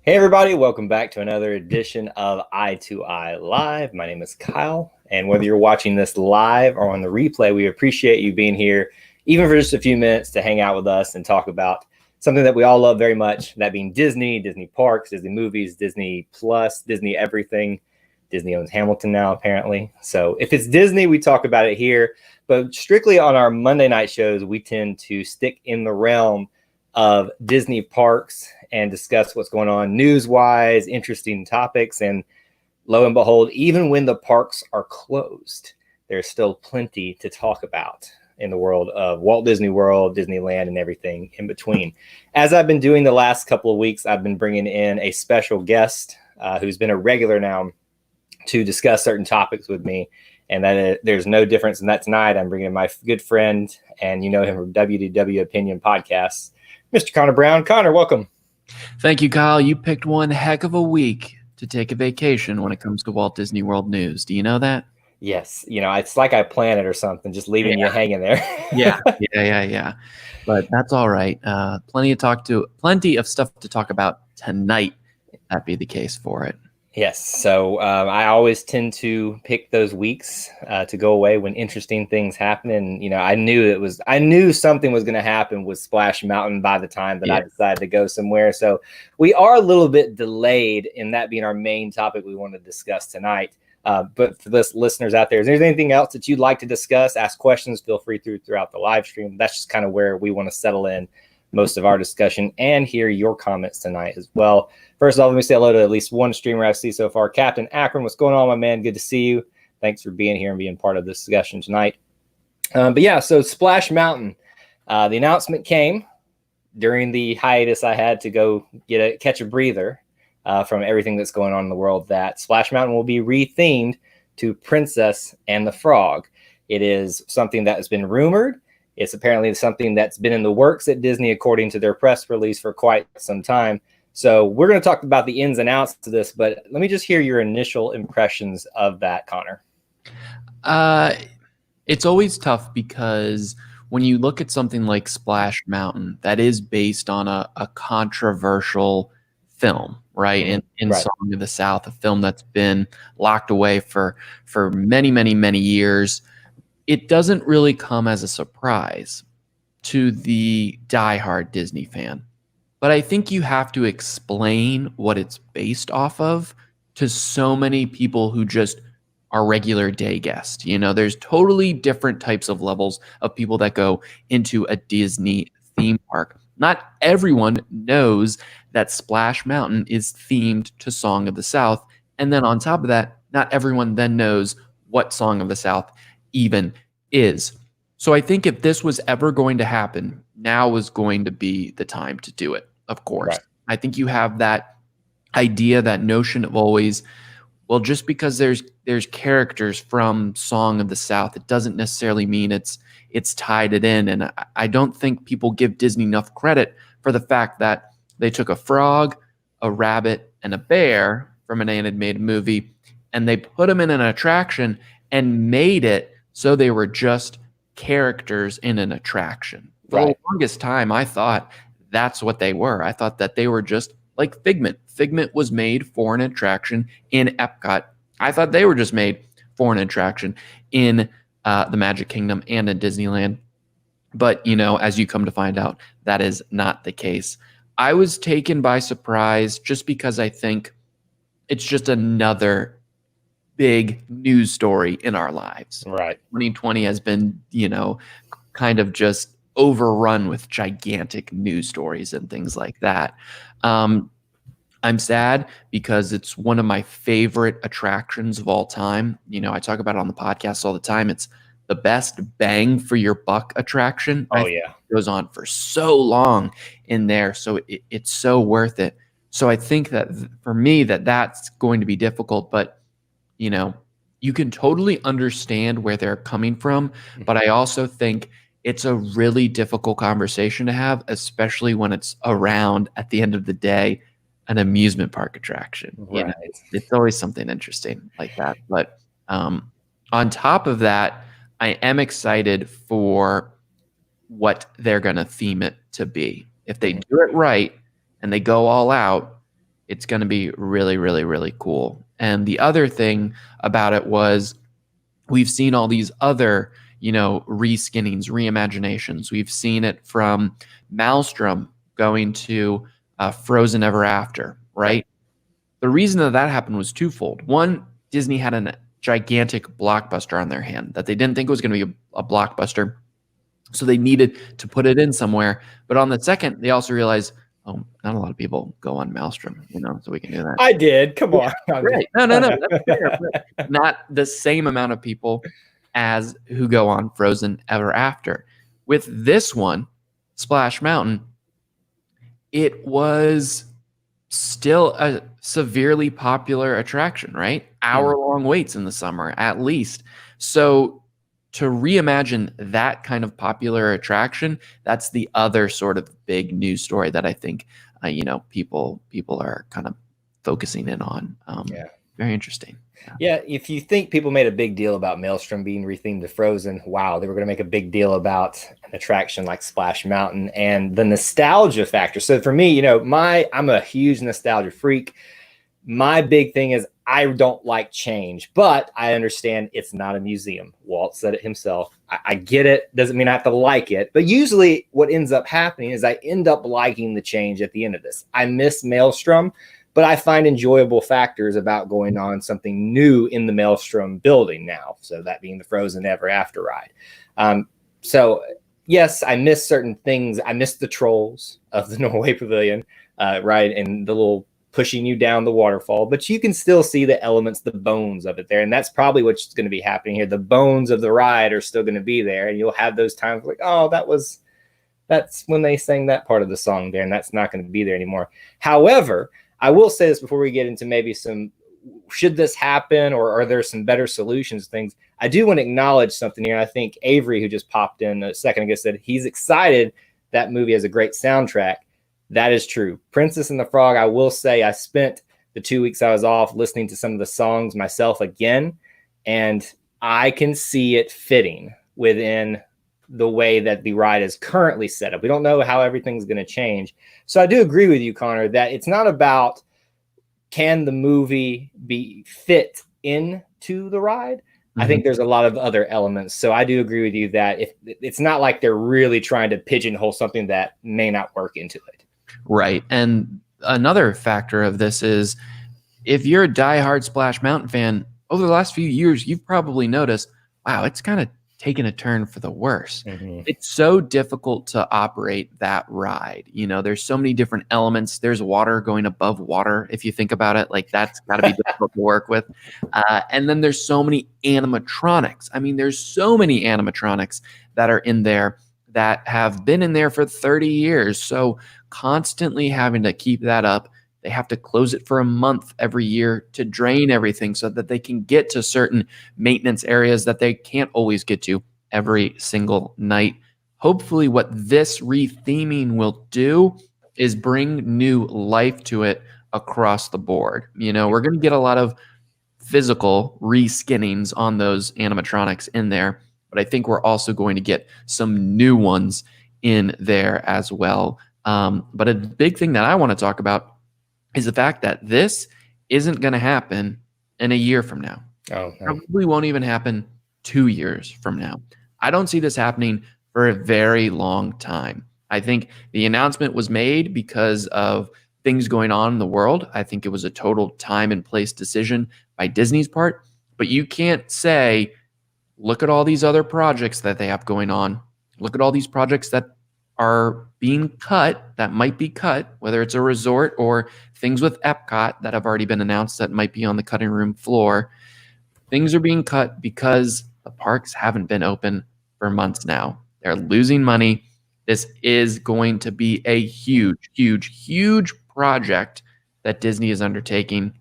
Hey everybody, welcome back to another edition of Eye to Eye Live. My name is Kyle, and whether you're watching this live or on the replay, we appreciate you being here, even for just a few minutes, to hang out with us and talk about something that we all love very much, that being Disney, Disney parks, Disney movies, Disney Plus, Disney everything. Disney owns Hamilton now, apparently. So if it's Disney, we talk about it here. But strictly on our Monday night shows, we tend to stick in the realm of Disney parks and discuss what's going on news-wise, interesting topics. And lo and behold, even when the parks are closed, there's still plenty to talk about in the world of Walt Disney World, Disneyland, and everything in between. As I've been doing the last couple of weeks, I've been bringing in a special guest who's been a regular now to discuss certain topics with me. And that there's no difference in that tonight. I'm bringing in my good friend, and you know him from WDW Opinion Podcast, Mr. Conor Brown. Conor, welcome. Thank you, Kyle. You picked one heck of a week to take a vacation when it comes to Walt Disney World news. Do you know that? Yes. You know, it's like I planned it or something, just leaving you hanging there. Yeah. But that's all right. Plenty of stuff to talk about tonight. That be the case for it. Yes. So I always tend to pick those weeks to go away when interesting things happen. And, you know, I knew something was going to happen with Splash Mountain by the time that I decided to go somewhere. So we are a little bit delayed in that being our main topic we want to discuss tonight. But for the listeners out there, is there anything else that you'd like to discuss? Ask questions, feel free throughout the live stream. That's just kind of where we want to settle in most of our discussion and hear your comments tonight as well. First of all, let me say hello to at least one streamer I've seen so far. Captain Akron, what's going on, my man? Good to see you. Thanks for being here and being part of this discussion tonight. But yeah, so Splash Mountain. The announcement came during the hiatus I had to go catch a breather from everything that's going on in the world, that Splash Mountain will be rethemed to Princess and the Frog. It is something that has been rumored. It's apparently something that's been in the works at Disney, according to their press release, for quite some time. So we're going to talk about the ins and outs of this, but let me just hear your initial impressions of that, Conor. It's always tough because when you look at something like Splash Mountain, that is based on a controversial film, right? In Right. Song of the South, a film that's been locked away for many, many, many years. It doesn't really come as a surprise to the diehard Disney fan. But I think you have to explain what it's based off of to so many people who just are regular day guests. You know, there's totally different types of levels of people that go into a Disney theme park. Not everyone knows that Splash Mountain is themed to Song of the South. And then on top of that, not everyone then knows what Song of the South even is. So I think if this was ever going to happen, now was going to be the time to do it, of course. Right. I think you have that idea, that notion of always, well, just because there's characters from Song of the South, it doesn't necessarily mean it's tied it in. And I don't think people give Disney enough credit for the fact that they took a frog, a rabbit, and a bear from an animated movie, and they put them in an attraction and made it so they were just characters in an attraction. For the longest time, I thought that's what they were. I thought that they were just like Figment. Figment was made for an attraction in Epcot. I thought they were just made for an attraction in the Magic Kingdom and in Disneyland. But, you know, as you come to find out, that is not the case. I was taken by surprise just because I think it's just another big news story in our lives. Right. 2020 has been, you know, kind of just overrun with gigantic news stories and things like that. I'm sad because it's one of my favorite attractions of all time. You know, I talk about it on the podcast all the time. It's the best bang for your buck attraction. Oh, yeah. It goes on for so long in there. So it's so worth it. So I think that for me, that's going to be difficult, but you know, you can totally understand where they're coming from, but I also think it's a really difficult conversation to have, especially when it's around, at the end of the day, an amusement park attraction. Right. You know, it's always something interesting like that. But on top of that, I am excited for what they're going to theme it to be. If they do it right and they go all out, it's going to be really, really, really cool. And the other thing about it was we've seen all these other, reskinnings, reimaginations. We've seen it from Maelstrom going to Frozen Ever After, right? The reason that happened was twofold. One, Disney had a gigantic blockbuster on their hand that they didn't think was going to be a blockbuster. So they needed to put it in somewhere. But on the second, they also realized, oh, not a lot of people go on Maelstrom, so we can do that. I did. Come on. Right. No. That's fair. Not the same amount of people as who go on Frozen Ever After. With this one, Splash Mountain, it was still a severely popular attraction, right? Hour-long waits in the summer, at least. So to reimagine that kind of popular attraction, that's the other sort of big news story that I think, people are kind of focusing in on. Very interesting. Yeah, if you think people made a big deal about Maelstrom being rethemed to Frozen, wow, they were going to make a big deal about an attraction like Splash Mountain and the nostalgia factor. So for me, I'm a huge nostalgia freak. My big thing is I don't like change, but I understand it's not a museum. Walt said it himself. I get it. Doesn't mean I have to like it. But usually what ends up happening is I end up liking the change at the end of this. I miss Maelstrom, but I find enjoyable factors about going on something new in the Maelstrom building now. So that being the Frozen Ever After ride. So yes, I miss certain things. I miss the trolls of the Norway Pavilion, right? And the little pushing you down the waterfall, but you can still see the elements, the bones of it there. And that's probably what's going to be happening here. The bones of the ride are still going to be there. And you'll have those times like, oh, that's when they sang that part of the song there. And that's not going to be there anymore. However, I will say this before we get into maybe should this happen or are there some better solutions, things. I do want to acknowledge something here. I think Avery, who just popped in a second ago, said he's excited that movie has a great soundtrack. That is true. Princess and the Frog, I will say I spent the 2 weeks I was off listening to some of the songs myself again, and I can see it fitting within the way that the ride is currently set up. We don't know how everything's going to change. So I do agree with you, Connor, that it's not about can the movie be fit into the ride. I think there's a lot of other elements. So I do agree with you that if it's not like they're really trying to pigeonhole something that may not work into it. Right. And another factor of this is if you're a diehard Splash Mountain fan, over the last few years, you've probably noticed, wow, it's kind of taken a turn for the worse. It's so difficult to operate that ride. There's so many different elements. There's water going above water. If you think about it, like that's got to be difficult to work with. And then there's so many animatronics. I mean, there's so many animatronics that are in there that have been in there for 30 years. So constantly having to keep that up. They have to close it for a month every year to drain everything so that they can get to certain maintenance areas that they can't always get to every single night. Hopefully what this retheming will do is bring new life to it across the board. We're going to get a lot of physical reskinnings on those animatronics in there, but I think we're also going to get some new ones in there as well. But a big thing that I want to talk about is the fact that this isn't going to happen in a year from now. Probably won't even happen 2 years from now. I don't see this happening for a very long time. I think the announcement was made because of things going on in the world. I think it was a total time and place decision by Disney's part. But you can't say, look at all these other projects that they have going on. Look at all these projects that are being cut, that might be cut, whether it's a resort or things with Epcot that have already been announced that might be on the cutting room floor. Things are being cut because the parks haven't been open for months now. They're losing money. This is going to be a huge, huge, huge project that Disney is undertaking.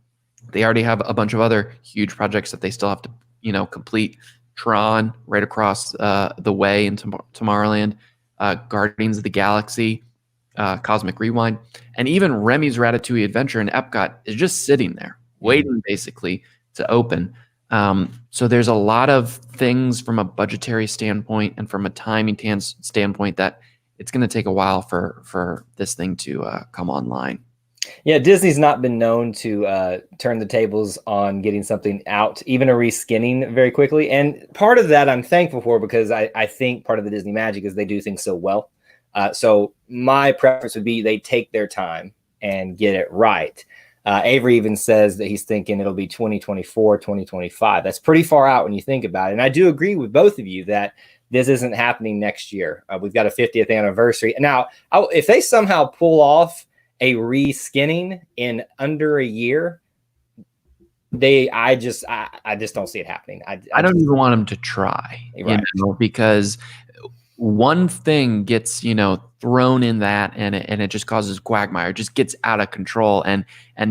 They already have a bunch of other huge projects that they still have to, complete. Tron right across the way in Tomorrowland. Guardians of the Galaxy, Cosmic Rewind, and even Remy's Ratatouille Adventure in Epcot is just sitting there, waiting basically to open. So there's a lot of things from a budgetary standpoint and from a timing standpoint that it's going to take a while for this thing to come online. Yeah, Disney's not been known to turn the tables on getting something out, even a reskinning, very quickly. And part of that I'm thankful for, because I think part of the Disney magic is they do things so well. So my preference would be they take their time and get it right. Avery even says that he's thinking it'll be 2024, 2025. That's pretty far out when you think about it. And I do agree with both of you that this isn't happening next year. We've got a 50th anniversary. Now, if they somehow pull off a reskinning in under a year, I just don't see it happening. I don't even want them to try, right. Because one thing gets, thrown in that and it just causes quagmire, it just gets out of control. And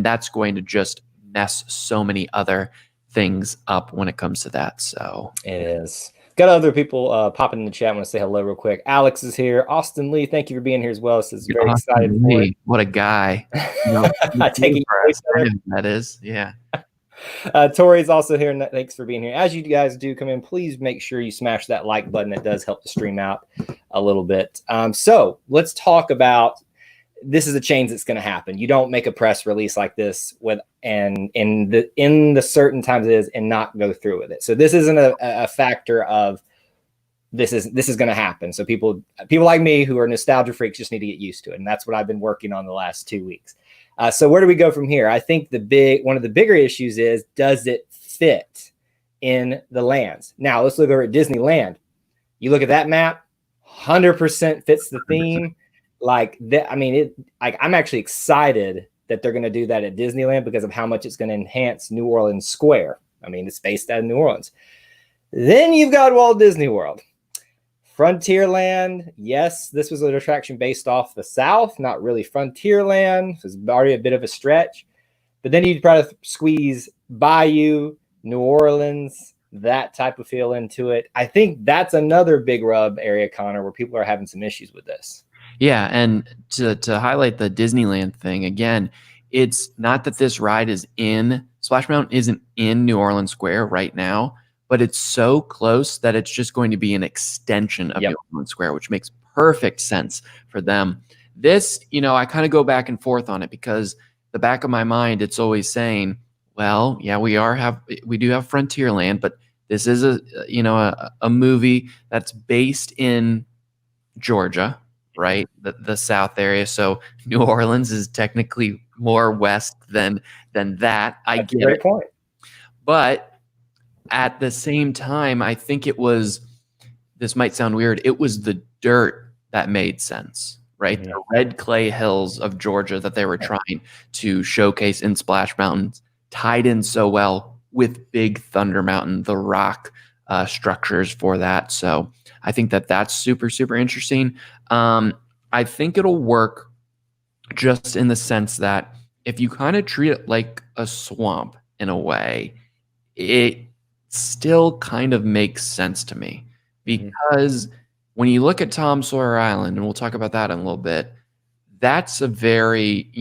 that's going to just mess so many other things up when it comes to that. So it is. Got other people popping in the chat. I want to say hello real quick. Alex is here. Austin Lee, thank you for being here as well. Says very excited for it. What a guy. I take it that is. Yeah. Tori's also here. And thanks for being here. As you guys do come in, please make sure you smash that like button. It does help the stream out a little bit. So let's talk about, this is a change that's going to happen. You don't make a press release like this in the certain times it is and not go through with it. So this isn't a factor of this is going to happen. So people like me who are nostalgia freaks just need to get used to it. And that's what I've been working on the last 2 weeks. So where do we go from here? I think one of the bigger issues is, does it fit in the lands? Now let's look over at Disneyland. You look at that map, 100% fits the theme. Like that, I mean, I'm actually excited that they're going to do that at Disneyland because of how much it's going to enhance New Orleans Square. I mean, it's based out of New Orleans. Then you've got Walt Disney World. Frontierland, yes, this was an attraction based off the South, not really Frontierland. It was already a bit of a stretch. But then you'd try to squeeze Bayou, New Orleans, that type of feel into it. I think that's another big rub area, Connor, where people are having some issues with this. Yeah, and to highlight the Disneyland thing, again, it's not that this ride is in, Splash Mountain isn't in New Orleans Square right now, but it's so close that it's just going to be an extension of New Orleans Square, which makes perfect sense for them. This, I kind of go back and forth on it because the back of my mind, it's always saying, well, yeah, we do have Frontierland, but this is a movie that's based in Georgia, right? The South area. So New Orleans is technically more west than that. I get it. Great point. But at the same time, I think this might sound weird, it was the dirt that made sense, right? Mm-hmm. The red clay hills of Georgia that they were trying to showcase in Splash Mountains tied in so well with Big Thunder Mountain, the rock structures for that. So I think that's super, super interesting. I think it'll work just in the sense that if you kind of treat it like a swamp in a way, it still kind of makes sense to me. Because when you look at Tom Sawyer Island, and we'll talk about that in a little bit, that's a very,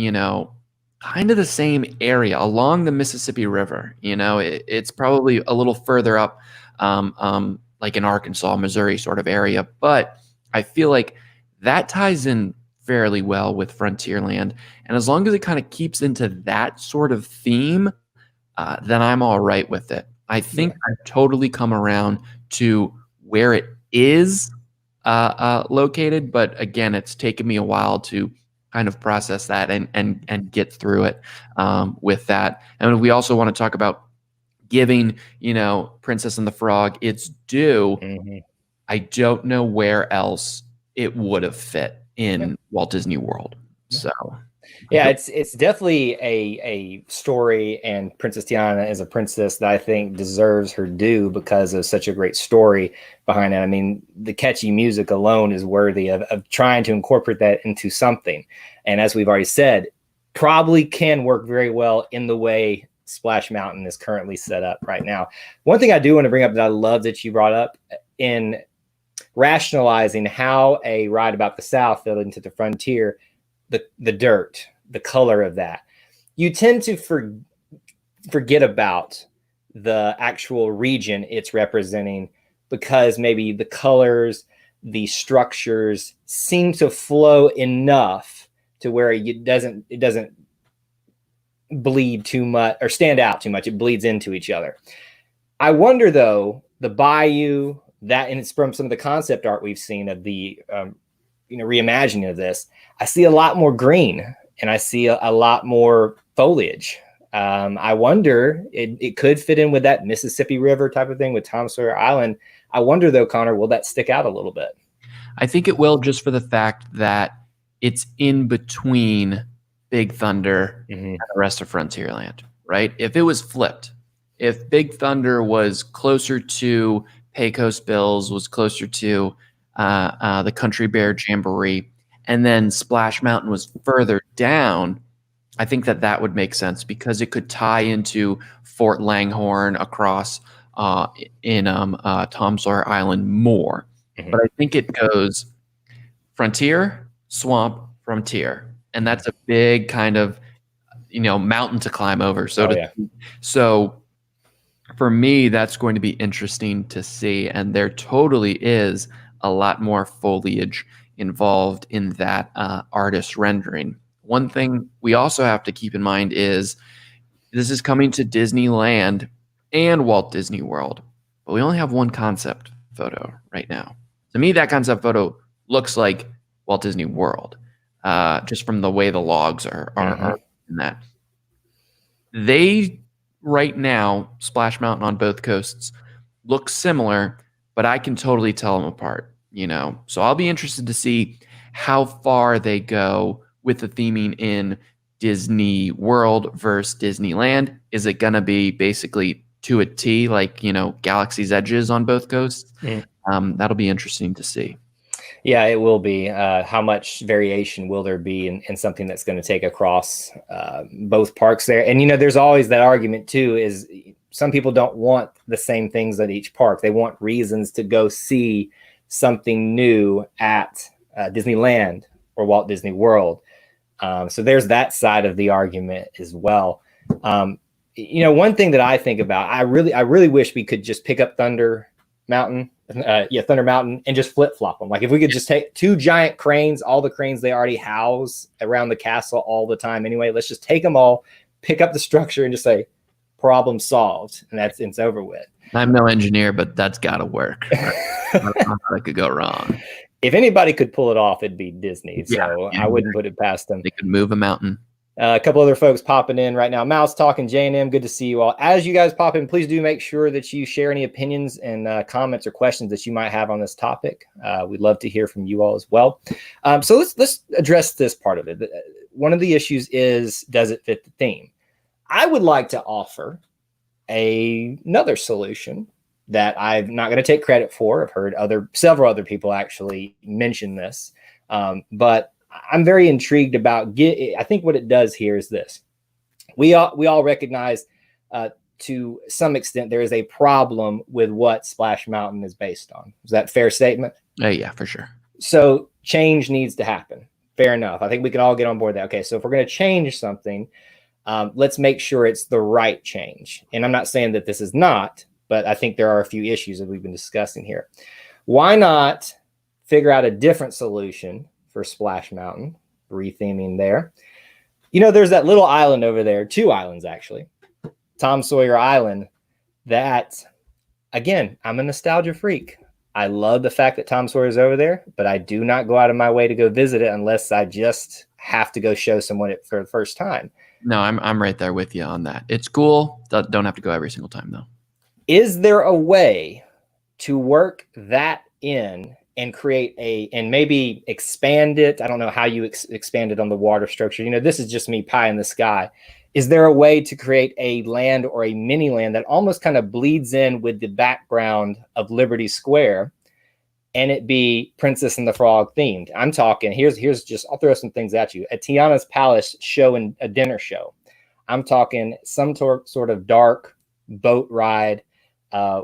kind of the same area along the Mississippi River. It's probably a little further up, like in Arkansas, Missouri sort of area. But I feel like that ties in fairly well with Frontierland. And as long as it kind of keeps into that sort of theme, then I'm all right with it. I think I've totally come around to where it is located. But again, it's taken me a while to kind of process that and get through it with that. And we also want to talk about giving, Princess and the Frog its due. Mm-hmm. I don't know where else it would have fit in Walt Disney World. So yeah, it's definitely a story, and Princess Tiana is a princess that I think deserves her due because of such a great story behind it. I mean, the catchy music alone is worthy of trying to incorporate that into something. And as we've already said, probably can work very well in the way Splash Mountain is currently set up right now. One thing I do want to bring up that I love that you brought up in rationalizing how a ride about the South fell into the frontier, the dirt, the color of that. You tend to forget about the actual region it's representing because maybe the colors, the structures seem to flow enough to where it doesn't bleed too much or stand out too much. It bleeds into each other. I wonder though, the bayou, that, and it's from some of the concept art we've seen of the reimagining of this, I see a lot more green and I see a lot more foliage. I wonder, it could fit in with that Mississippi River type of thing with Tom Sawyer Island. I wonder though, Connor, will that stick out a little bit? I think it will, just for the fact that it's in between Big Thunder and the rest of Frontierland, right? If it was flipped, if Big Thunder was closer to Pecos Bills, was closer to the Country Bear Jamboree, and then Splash Mountain was further down, I think that would make sense because it could tie into Fort Langhorne across in Tom Sawyer Island more. But I think it goes frontier, swamp, frontier. And that's a big kind of, mountain to climb over. So for me, that's going to be interesting to see. And there totally is a lot more foliage involved in that artist rendering. One thing we also have to keep in mind is this is coming to Disneyland and Walt Disney World, but we only have one concept photo right now. To me, that concept photo looks like Walt Disney World, just from the way the logs are in that. They, right now, Splash Mountain on both coasts, look similar, but I can totally tell them apart, So I'll be interested to see how far they go with the theming in Disney World versus Disneyland. Is it going to be basically to a T, like, Galaxy's Edges on both coasts? That'll be interesting to see. Yeah, it will be. How much variation will there be in something that's going to take across both parks there? And, there's always that argument, too, is some people don't want the same things at each park. They want reasons to go see something new at Disneyland or Walt Disney World. So there's that side of the argument as well. One thing that I think about, I really wish we could just pick up Thunder Mountain, and just flip flop them. Like if we could just take two giant cranes, all the cranes they already house around the castle all the time anyway, let's just take them all, pick up the structure and just say problem solved. And it's over with. I'm no engineer, but that's got to work. I don't know how that could go wrong. If anybody could pull it off, it'd be Disney. So I wouldn't put it past them. They could move a mountain. A couple other folks popping in right now. Mouse talking, J&M, good to see you all. As you guys pop in, please do make sure that you share any opinions and comments or questions that you might have on this topic. We'd love to hear from you all as well. So let's address this part of it. One of the issues is, does it fit the theme? I would like to offer another solution that I'm not going to take credit for. I've heard several other people actually mention this, but I'm very intrigued about. I think what it does here is this: we all recognize, to some extent, there is a problem with what Splash Mountain is based on. Is that a fair statement? Yeah, for sure. So change needs to happen. Fair enough. I think we can all get on board that. Okay, so if we're going to change something, let's make sure it's the right change. And I'm not saying that this is not, but I think there are a few issues that we've been discussing here. Why not figure out a different solution for Splash Mountain, retheming there? There's that little island over there, two islands actually, Tom Sawyer Island, that, again, I'm a nostalgia freak. I love the fact that Tom Sawyer's over there, but I do not go out of my way to go visit it unless I just have to go show someone it for the first time. No, I'm right there with you on that. It's cool. Don't have to go every single time though. Is there a way to work that in and create and maybe expand it? I don't know how you expand it on the water structure. This is just me pie in the sky. Is there a way to create a land or a mini land that almost kind of bleeds in with the background of Liberty Square and it be Princess and the Frog themed? I'm talking, here's just, I'll throw some things at you. A Tiana's Palace show and a dinner show. I'm talking some sort of dark boat ride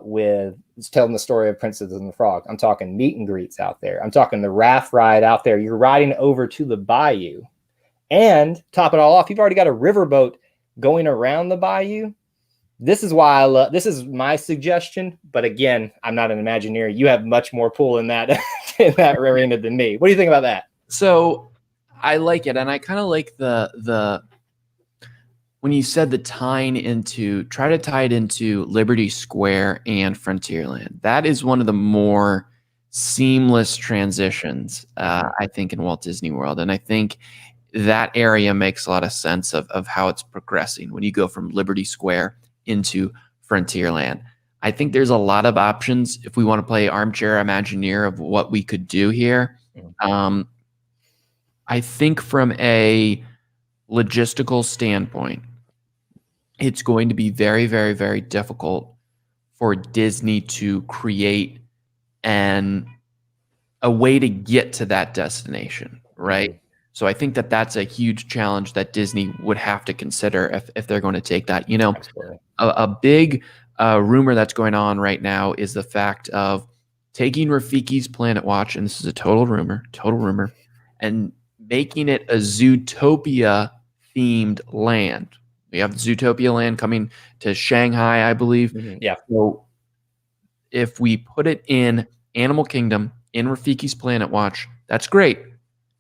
with telling the story of Princess and the Frog. I'm talking meet and greets out there. I'm talking the raft ride out there. You're riding over to the bayou, and top it all off, you've already got a riverboat going around the bayou. This is why this is my suggestion. But again, I'm not an Imagineer. You have much more pull in that arena than me. What do you think about that? So I like it, and I kind of like the when you said try to tie it into Liberty Square and Frontierland, that is one of the more seamless transitions, I think, in Walt Disney World. And I think that area makes a lot of sense of how it's progressing when you go from Liberty Square into Frontierland. I think there's a lot of options if we want to play armchair Imagineer of what we could do here. I think from a logistical standpoint, it's going to be very, very, very difficult for Disney to create a way to get to that destination, right? So I think that's a huge challenge that Disney would have to consider if they're going to take that. A big rumor that's going on right now is the fact of taking Rafiki's Planet Watch, and this is a total rumor, and making it a Zootopia-themed land. We have Zootopia Land coming to Shanghai, I believe. Yeah. So if we put it in Animal Kingdom, in Rafiki's Planet Watch, that's great.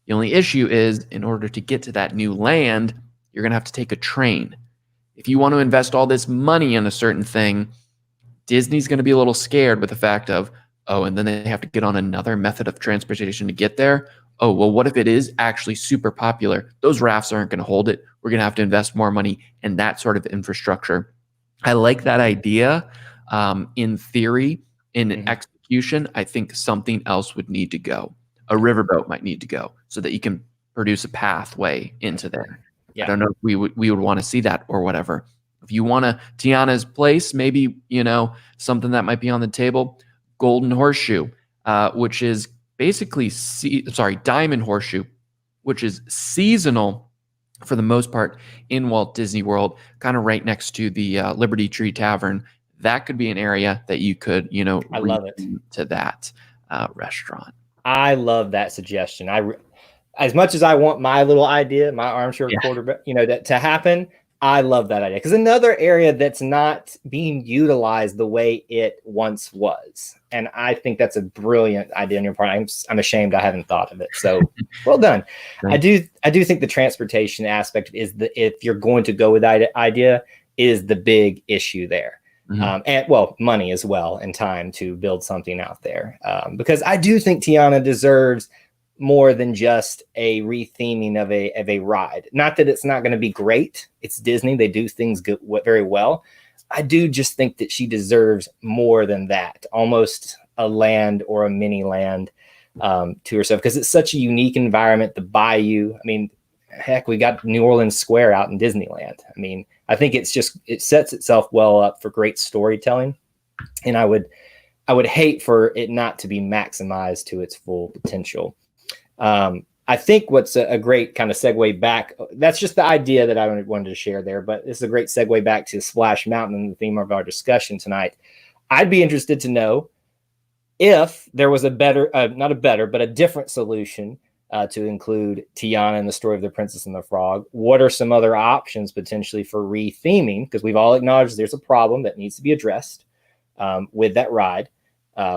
The only issue is, in order to get to that new land, you're going to have to take a train. If you want to invest all this money in a certain thing, Disney's going to be a little scared with the fact of, and then they have to get on another method of transportation to get there. Oh, well, what if it is actually super popular? Those rafts aren't going to hold it. We're going to have to invest more money in that sort of infrastructure. I like that idea. In theory, in execution, I think something else would need to go. A riverboat might need to go so that you can produce a pathway into there. Yeah. I don't know if we would want to see that or whatever. If you want Tiana's Place, maybe, something that might be on the table. Golden Horseshoe, which is basically Diamond Horseshoe, which is seasonal for the most part in Walt Disney World, kind of right next to the Liberty Tree Tavern. That could be an area that you could, I love it, to that restaurant. I love that suggestion. As much as I want my little idea, my armchair quarterback, to happen, I love that idea, because another area that's not being utilized the way it once was, and I think that's a brilliant idea on your part. I'm ashamed I haven't thought of it. So well done. I do think the transportation aspect if you're going to go with that idea, is the big issue there. And money as well, and time to build something out there. Because I do think Tiana deserves more than just a retheming of a ride. Not that it's not going to be great. It's Disney. They do things very well. I do just think that she deserves more than that. Almost a land or a mini land to herself, because it's such a unique environment. The bayou. I mean, heck, we got New Orleans Square out in Disneyland. I mean, I think it sets itself well up for great storytelling. And I would hate for it not to be maximized to its full potential. I think what's a great kind of segue back, that's just the idea that I wanted to share there, but this is a great segue back to Splash Mountain and the theme of our discussion tonight. I'd be interested to know if there was a different solution to include Tiana and the story of the Princess and the Frog. What are some other options potentially for retheming? Because we've all acknowledged there's a problem that needs to be addressed with that ride.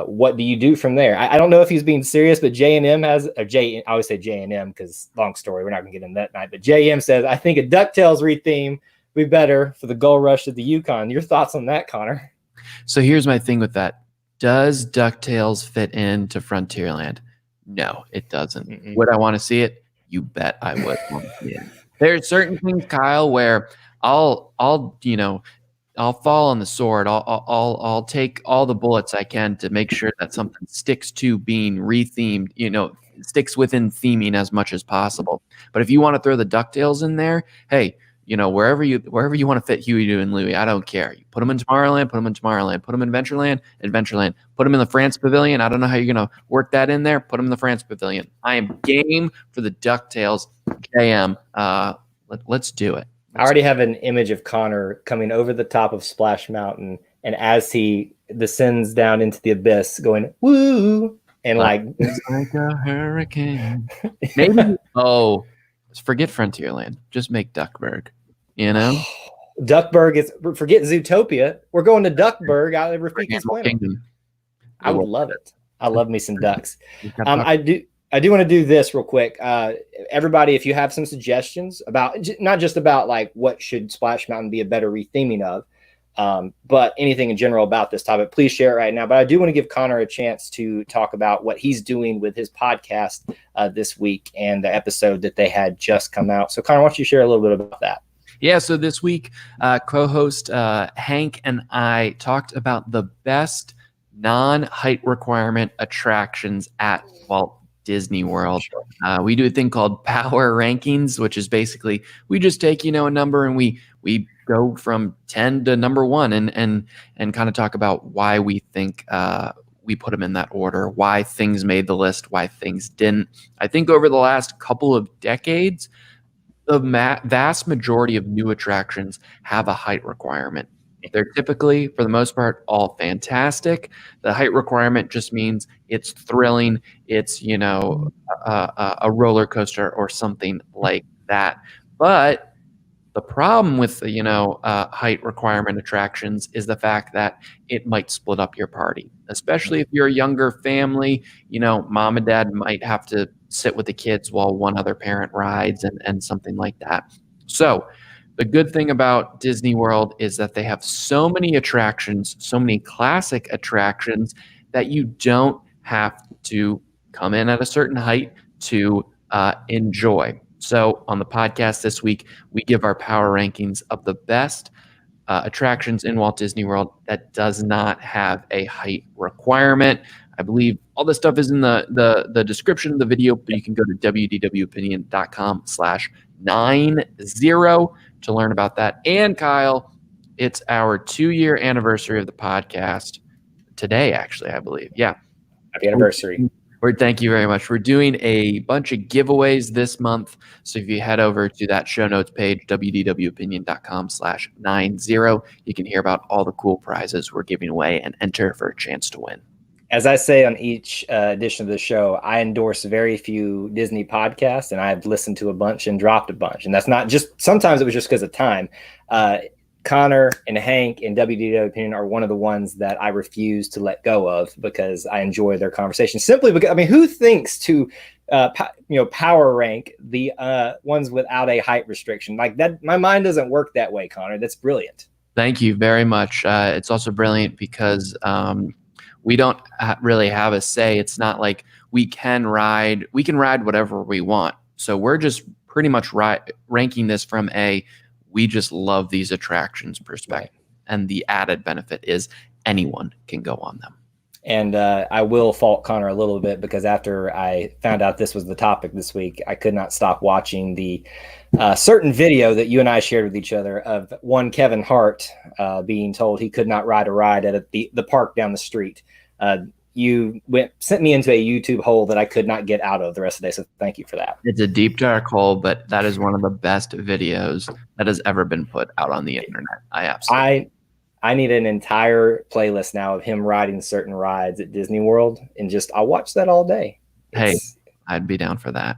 What do you do from there? I don't know if he's being serious, but I always say J&M because long story, we're not going to get in that night. But JM says, I think a DuckTales retheme would be better for the Gold Rush of the Yukon. Your thoughts on that, Connor? So here's my thing with that. Does DuckTales fit into Frontierland? No, it doesn't. Would I want to see it? You bet I would want to see it. There are certain things, Kyle, where I'll fall on the sword. I'll take all the bullets I can to make sure that something sticks to being rethemed, sticks within theming as much as possible. But if you want to throw the DuckTales in there, hey, wherever you want to fit Huey, Dewey, and Louie, I don't care. You put them in Tomorrowland, put them in Tomorrowland, put them in Adventureland, put them in the France Pavilion. I don't know how you're going to work that in there. Put them in the France Pavilion. I am game for the DuckTales. JM, let's do it. I already have an image of Connor coming over the top of Splash Mountain, and as he descends down into the abyss, going woo, and it's like a hurricane. Maybe forget Frontierland. Just make Duckburg. Duckburg is forget Zootopia. We're going to Duckburg out of Rafiki's Planet. I would love it. I love me some ducks. I do I do want to do this real quick. Everybody, if you have some suggestions about, not just about like what should Splash Mountain be a better retheming of, but anything in general about this topic, please share it right now. But I do want to give Conor a chance to talk about what he's doing with his podcast this week and the episode that they had just come out. So Conor, why don't you share a little bit about that? Yeah, so this week, co-host Hank and I talked about the best non-height requirement attractions at Walt Disney World. We do a thing called Power Rankings, which is basically we just take a number and we go from 10 to number 1 and kind of talk about why we think we put them in that order, why things made the list, why things didn't. I think over the last couple of decades, the vast majority of new attractions have a height requirement. They're typically, for the most part, all fantastic. The height requirement just means it's thrilling. It's, a roller coaster or something like that. But the problem with height requirement attractions is the fact that it might split up your party, especially if you're a younger family. Mom and dad might have to sit with the kids while one other parent rides and something like that. So the good thing about Disney World is that they have so many attractions, so many classic attractions, that you don't have to come in at a certain height to enjoy. So on the podcast this week, we give our power rankings of the best attractions in Walt Disney World that does not have a height requirement. I believe all this stuff is in the description of the video, but you can go to wdwopinion.com/90 to learn about that. And Kyle, it's our 2-year anniversary of the podcast today, actually, I believe. Yeah. Happy anniversary. Thank you very much. We're doing a bunch of giveaways this month. So if you head over to that show notes page, wdwopinion.com/90, you can hear about all the cool prizes we're giving away and enter for a chance to win. As I say on each edition of the show, I endorse very few Disney podcasts, and I've listened to a bunch and dropped a bunch. And that's not just, sometimes it was just because of time. Conor and Hank and WDW Opinion are one of the ones that I refuse to let go of because I enjoy their conversation. Simply because, who thinks to, power rank the ones without a height restriction? Like that, my mind doesn't work that way, Conor. That's brilliant. Thank you very much. It's also brilliant because we don't really have a say. It's not like we can ride whatever we want. So we're just pretty much ranking this from we just love these attractions perspective. Right. And the added benefit is anyone can go on them. And I will fault Conor a little bit because after I found out this was the topic this week, I could not stop watching the certain video that you and I shared with each other of one Kevin Hart being told he could not ride a ride at the park down the street. You sent me into a YouTube hole that I could not get out of the rest of the day. So thank you for that. It's a deep, dark hole, but that is one of the best videos that has ever been put out on the internet. I need an entire playlist now of him riding certain rides at Disney World, and I'll watch that all day. I'd be down for that.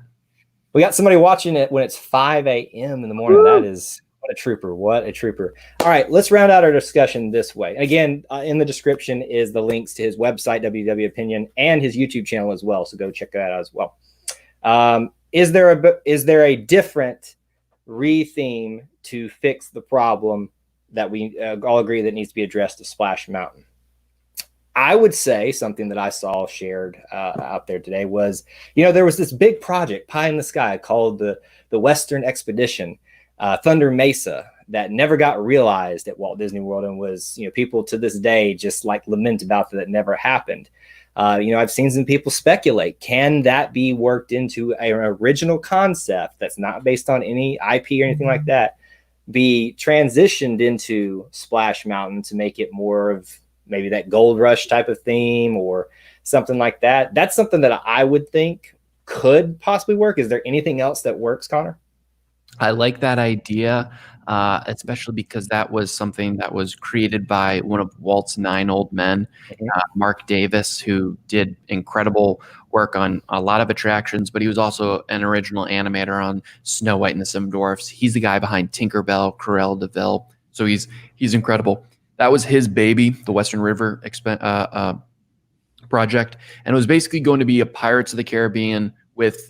We got somebody watching it when it's 5 a.m. in the morning. Woo! That is what a trooper. What a trooper. All right, let's round out our discussion this way. Again, in the description is the links to his website, WDW Opinion, and his YouTube channel as well. So go check that out as well. Is there a different re-theme to fix the problem that we all agree that needs to be addressed to Splash Mountain? I would say something that I saw shared out there today was, there was this big project, pie in the sky, called the Western Expedition, Thunder Mesa, that never got realized at Walt Disney World, and was, people to this day just like lament about that it never happened. I've seen some people speculate, can that be worked into an original concept that's not based on any IP or anything like that, be transitioned into Splash Mountain to make it more of maybe that Gold Rush type of theme or something like that? That's something that I would think could possibly work. Is there anything else that works, Conor? I like that idea, especially because that was something that was created by one of Walt's 9 old men, Mark Davis, who did incredible work on a lot of attractions, but he was also an original animator on Snow White and the Seven Dwarfs. He's the guy behind Tinkerbell, Cruella de Vil. So he's incredible. That was his baby, the Western River project, and it was basically going to be a Pirates of the Caribbean with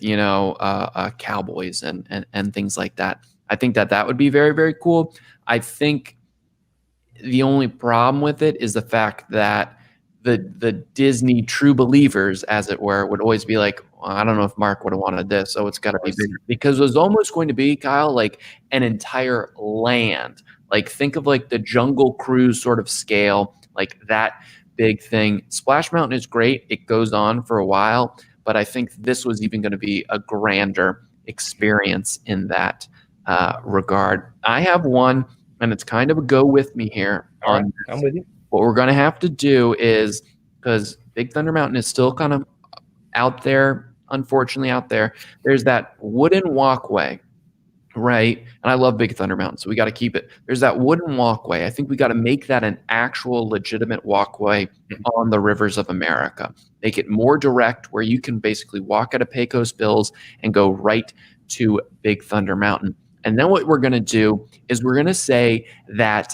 cowboys and things like that. I think that would be very, very cool. I think the only problem with it is the fact that the Disney true believers, as it were, would always be like, well, I don't know if Mark would have wanted this, so it's got to be bigger, because it was almost going to be, Kyle, like an entire land. Like, think of like the Jungle Cruise sort of scale, like that big thing. Splash Mountain is great. It goes on for a while, but I think this was even going to be a grander experience in that regard. I have one, and it's kind of a go with me here. All right, I'm with you. What we're going to have to do is, because Big Thunder Mountain is still kind of out there, unfortunately out there, there's that wooden walkway, right? And I love Big Thunder Mountain, so we got to keep it. There's that wooden walkway. I think we got to make that an actual legitimate walkway on the rivers of America. Make it more direct, where you can basically walk out of Pecos Bills and go right to Big Thunder Mountain. And then what we're going to do is we're going to say that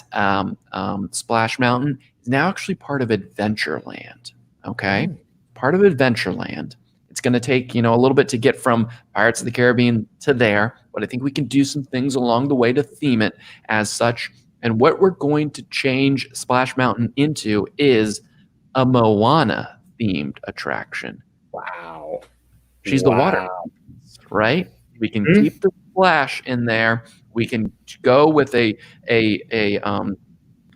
Splash Mountain is now actually part of Adventureland. Okay, part of Adventureland. It's going to take a little bit to get from Pirates of the Caribbean to there, but I think we can do some things along the way to theme it as such. And what we're going to change Splash Mountain into is a Moana themed attraction. Wow, she's the water, right? We can keep the Splash in there. We can go with a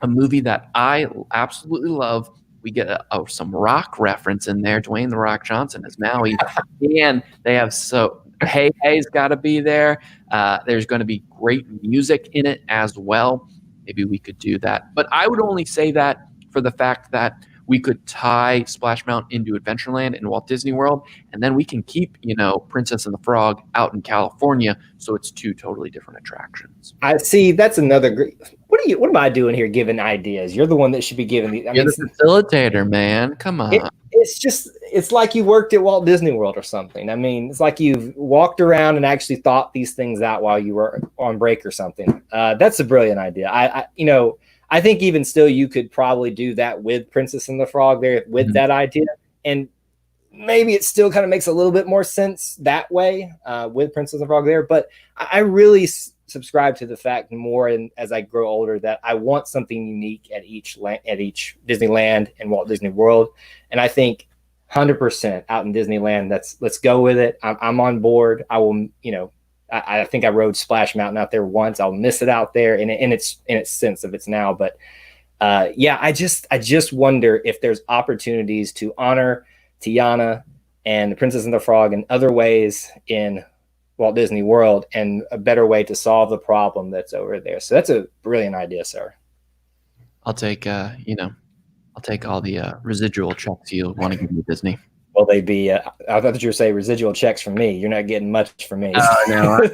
movie that I absolutely love. We get some rock reference in there. Dwayne "The Rock" Johnson is Maui, and they have Hey Hey's got to be there. There's going to be great music in it as well. Maybe we could do that, but I would only say that for the fact that we could tie Splash Mountain into Adventureland in Walt Disney World, and then we can keep, Princess and the Frog out in California, so it's two totally different attractions. I see. That's another great. What am I doing here giving ideas? You're the one that should be giving these. You're the facilitator, man. Come on. It's like you worked at Walt Disney World or something. I mean, it's like you've walked around and actually thought these things out while you were on break or something. That's a brilliant idea. I think even still, you could probably do that with Princess and the Frog there with that idea. And maybe it still kind of makes a little bit more sense that way with Princess and the Frog there. But I really subscribe to the fact more, and as I grow older, that I want something unique at each Disneyland and Walt Disney World. And I think 100% out in Disneyland, let's go with it. I'm on board. I will, I think I rode Splash Mountain out there once. I'll miss it out there in its sense of it's now. But I just wonder if there's opportunities to honor Tiana and the Princess and the Frog in other ways in Walt Disney World, and a better way to solve the problem that's over there. So that's a brilliant idea, sir. I'll take all the residual checks you want to give me, Disney. Will they be? I thought you were saying residual checks from me. You're not getting much from me. Oh no,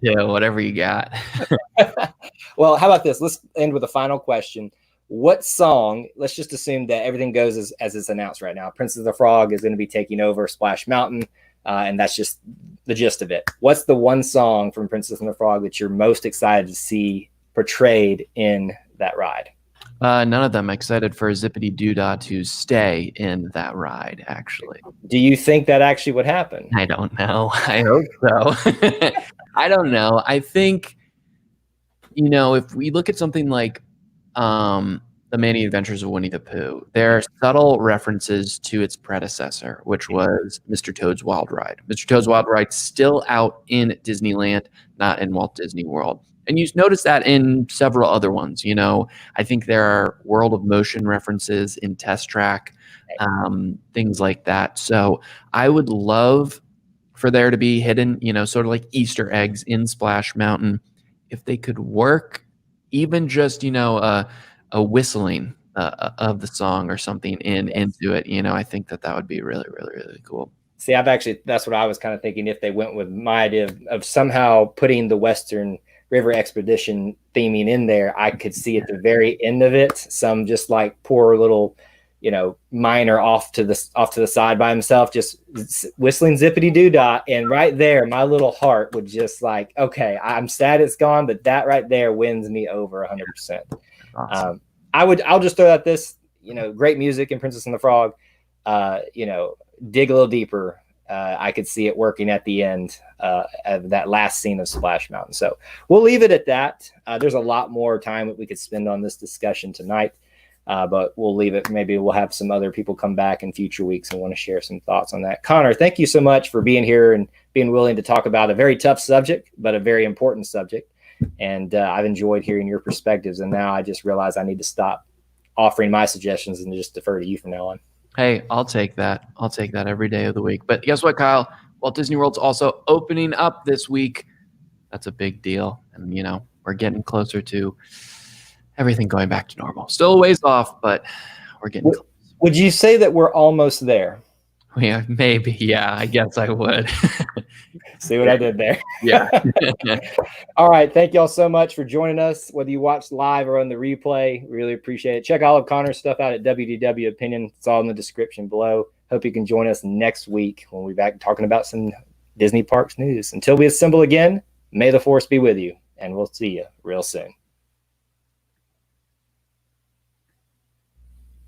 yeah, whatever you got. Well, how about this? Let's end with a final question. What song? Let's just assume that everything goes as it's announced right now. Princess of the Frog is going to be taking over Splash Mountain, and that's just the gist of it. What's the one song from Princess and the Frog that you're most excited to see portrayed in that ride? None of them. I'm excited for Zippity Doodah to stay in that ride, actually. Do you think that actually would happen? I don't know. I hope so. I don't know. I think, if we look at something like The Many Adventures of Winnie the Pooh, there are subtle references to its predecessor, which was Mr. Toad's Wild Ride. Mr. Toad's Wild Ride still out in Disneyland, not in Walt Disney World. And you notice that in several other ones. I think there are World of Motion references in Test Track, things like that. So I would love for there to be hidden, sort of like Easter eggs in Splash Mountain. If they could work even just, a whistling of the song or something into it, I think that would be really, really, really cool. See, that's what I was kind of thinking. If they went with my idea of somehow putting the Western River Expedition theming in there, I could see at the very end of it, some just like poor little, miner off to the side by himself, just whistling Zippity Doodah. And right there, my little heart would just like, okay, I'm sad it's gone, but that right there wins me over 100%. Awesome. I'll just throw out this, great music in Princess and the Frog, dig a little deeper. I could see it working at the end of that last scene of Splash Mountain. So we'll leave it at that. There's a lot more time that we could spend on this discussion tonight, but we'll leave it. Maybe we'll have some other people come back in future weeks and want to share some thoughts on that. Conor, thank you so much for being here and being willing to talk about a very tough subject, but a very important subject. And I've enjoyed hearing your perspectives. And now I just realize I need to stop offering my suggestions and just defer to you from now on. Hey, I'll take that. I'll take that every day of the week. But guess what, Kyle? Walt Disney World's also opening up this week. That's a big deal. And, you know, we're getting closer to everything going back to normal. Still a ways off, but we're getting close. Would you say that we're almost there? Yeah, maybe. Yeah, I guess I would. See what I did there? Yeah. All right. Thank y'all so much for joining us, whether you watched live or on the replay. Really appreciate it. Check all of Conor's stuff out at WDW Opinion. It's all in the description below. Hope you can join us next week when we're back talking about some Disney Parks news. Until we assemble again, may the force be with you, and we'll see you real soon.